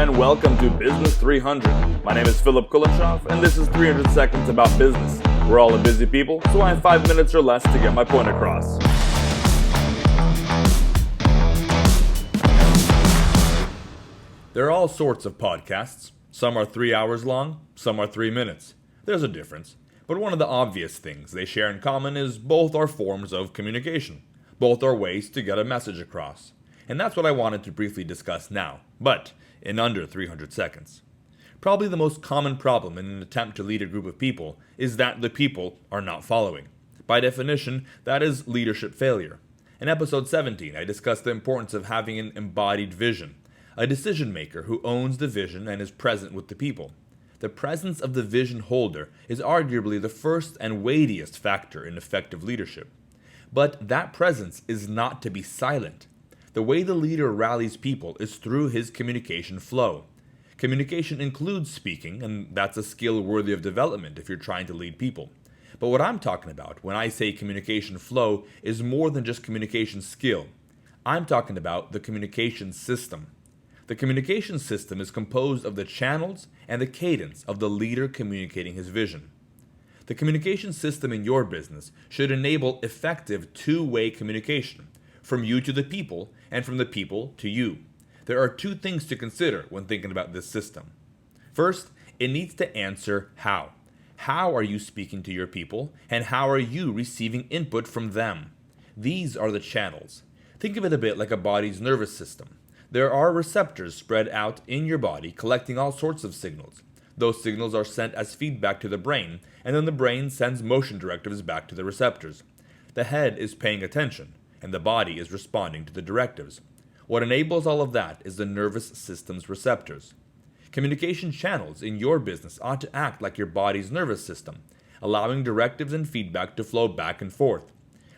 and welcome to Business 300. My name is Philip Kulenshoff, and this is 300 Seconds About Business. We're all a busy people, so I have 5 minutes or less to get my point across. There are all sorts of podcasts. Some are 3 hours long, some are 3 minutes. There's a difference, but one of the obvious things they share in common is both are forms of communication. Both are ways to get a message across. And that's what I wanted to briefly discuss now, but in under 300 seconds. Probably the most common problem in an attempt to lead a group of people is that the people are not following. By definition, that is leadership failure. In episode 17, I discussed the importance of having an embodied vision, a decision maker who owns the vision and is present with the people. The presence of the vision holder is arguably the first and weightiest factor in effective leadership. But that presence is not to be silent. The way the leader rallies people is through his communication flow. Communication includes speaking, and that's a skill worthy of development if you're trying to lead people. But what I'm talking about when I say communication flow is more than just communication skill. I'm talking about the communication system. The communication system is composed of the channels and the cadence of the leader communicating his vision. The communication system in your business should enable effective two-way communication, from you to the people, and from the people to you. There are two things to consider when thinking about this system. First, it needs to answer how. How are you speaking to your people, and how are you receiving input from them? These are the channels. Think of it a bit like a body's nervous system. There are receptors spread out in your body collecting all sorts of signals. Those signals are sent as feedback to the brain, and then the brain sends motion directives back to the receptors. The head is paying attention, and the body is responding to the directives. What enables all of that is the nervous system's receptors. Communication channels in your business ought to act like your body's nervous system, allowing directives and feedback to flow back and forth.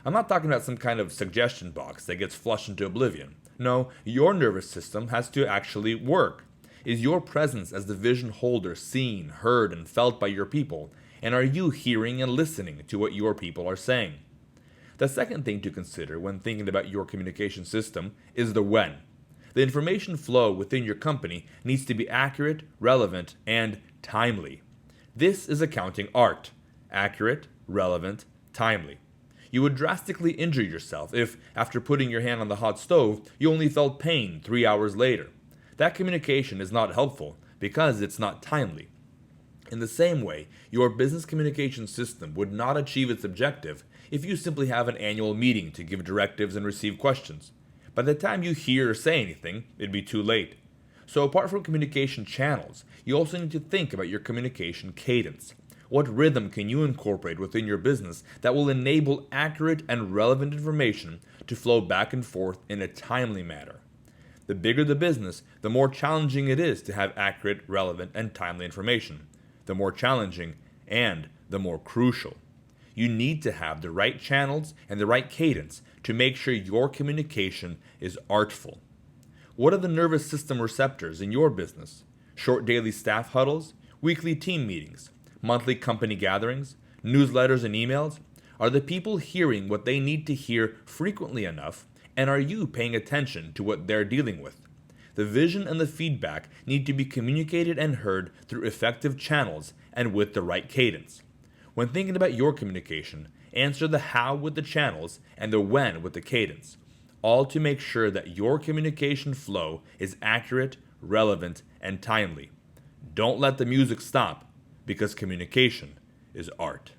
I'm not talking about some kind of suggestion box that gets flushed into oblivion. No, your nervous system has to actually work. Is your presence as the vision holder seen, heard, and felt by your people? And are you hearing and listening to what your people are saying? The second thing to consider when thinking about your communication system is the when. The information flow within your company needs to be accurate, relevant, and timely. This is accounting art. Accurate, relevant, timely. You would drastically injure yourself if, after putting your hand on the hot stove, you only felt pain 3 hours later. That communication is not helpful because it's not timely. In the same way, your business communication system would not achieve its objective if you simply have an annual meeting to give directives and receive questions. By the time you hear or say anything, it'd be too late. So apart from communication channels, you also need to think about your communication cadence. What rhythm can you incorporate within your business that will enable accurate and relevant information to flow back and forth in a timely manner? The bigger the business, the more challenging it is to have accurate, relevant, and timely information. The more challenging and the more crucial. You need to have the right channels and the right cadence to make sure your communication is artful. What are the nervous system receptors in your business? Short daily staff huddles, weekly team meetings, monthly company gatherings, newsletters and emails? Are the people hearing what they need to hear frequently enough, and are you paying attention to what they're dealing with? The vision and the feedback need to be communicated and heard through effective channels and with the right cadence. When thinking about your communication, answer the how with the channels and the when with the cadence, all to make sure that your communication flow is accurate, relevant, and timely. Don't let the music stop, because communication is art.